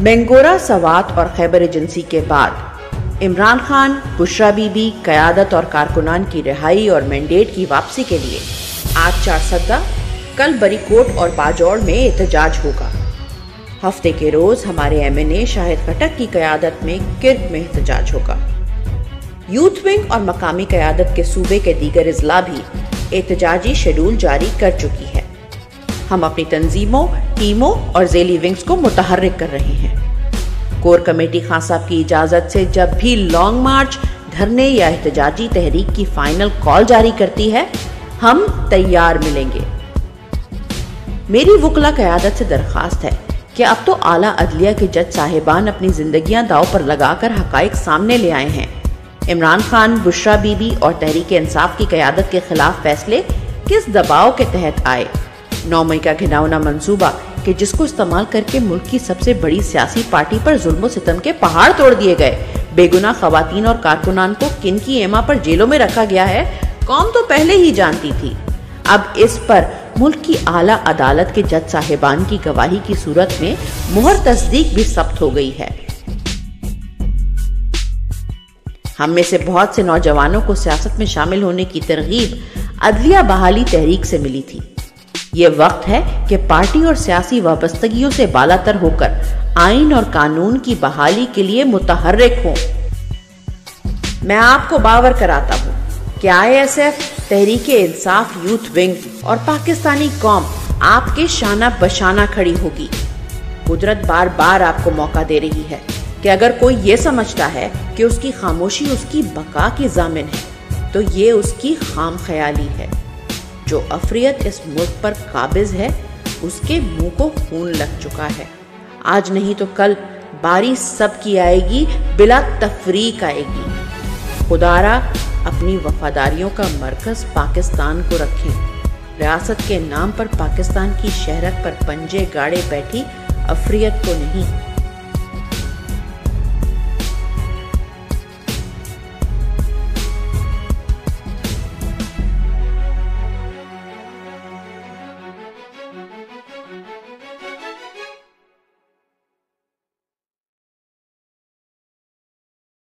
مینگورہ سوات اور خیبر ایجنسی کے بعد عمران خان، بشرا بی بی، قیادت اور کارکنان کی رہائی اور مینڈیٹ کی واپسی کے لیے آج 4 سدہ، کل بری کوٹ اور باجوڑ میں احتجاج ہوگا۔ ہفتے کے روز ہمارے MNA شاہد خٹک کی قیادت میں کرک میں احتجاج ہوگا۔ یوتھ ونگ اور مقامی قیادت کے صوبے کے دیگر اضلاع بھی احتجاجی شیڈول جاری کر چکی ہے۔ ہم اپنی تنظیموں، ٹیموں اور ذیلی ونگز کو متحرک کر رہے ہیں۔ کور کمیٹی خان صاحب کی اجازت سے جب بھی لانگ مارچ، دھرنے یا احتجاجی تحریک کی فائنل کال جاری کرتی ہے، ہم تیار ملیں گے۔ میری وکلا قیادت سے درخواست ہے کہ اب تو اعلیٰ عدلیہ کے جج صاحبان اپنی زندگیاں داؤ پر لگا کر حقائق سامنے لے آئے ہیں۔ عمران خان، بشرا بی بی اور تحریک انصاف کی قیادت کے خلاف فیصلے کس دباؤ کے تحت آئے؟ 9 مئی کا گھناؤنا منصوبہ کہ جس کو استعمال کر کے ملک کی سب سے بڑی سیاسی پارٹی پر ظلم و ستم کے پہاڑ توڑ دیے گئے، بے گناہ خواتین اور کارکنان کو کن کی ایما پر جیلوں میں رکھا گیا ہے، قوم تو پہلے ہی جانتی تھی۔ اب اس پر ملک کی اعلیٰ عدالت کے جج صاحبان کی گواہی کی صورت میں مہر تصدیق بھی ثبت ہو گئی ہے۔ ہم میں سے بہت سے نوجوانوں کو سیاست میں شامل ہونے کی ترغیب عدلیہ بحالی تحریک سے ملی تھی۔ یہ وقت ہے کہ پارٹی اور سیاسی وابستگیوں سے بالاتر ہو کر آئین اور قانون کی بحالی کے لیے متحرک ہوں۔ میں آپ کو باور کراتا ہوں کہ ISF، Tehreek Insaf youth wing اور پاکستانی قوم آپ کے شانہ بشانہ کھڑی ہوگی۔ قدرت بار بار آپ کو موقع دے رہی ہے کہ اگر کوئی یہ سمجھتا ہے کہ اس کی خاموشی اس کی بقا کی ضامن ہے تو یہ اس کی خام خیالی ہے۔ جو افریت اس ملک پر قابض ہے اس کے منہ کو خون لگ چکا ہے۔ آج نہیں تو کل باری سب کی آئے گی، بلا تفریق آئے گی۔ خدارا اپنی وفاداریوں کا مرکز پاکستان کو رکھیں۔ ریاست کے نام پر پاکستان کی شہرت پر پنجے گاڑے بیٹھی افریت کو نہیں۔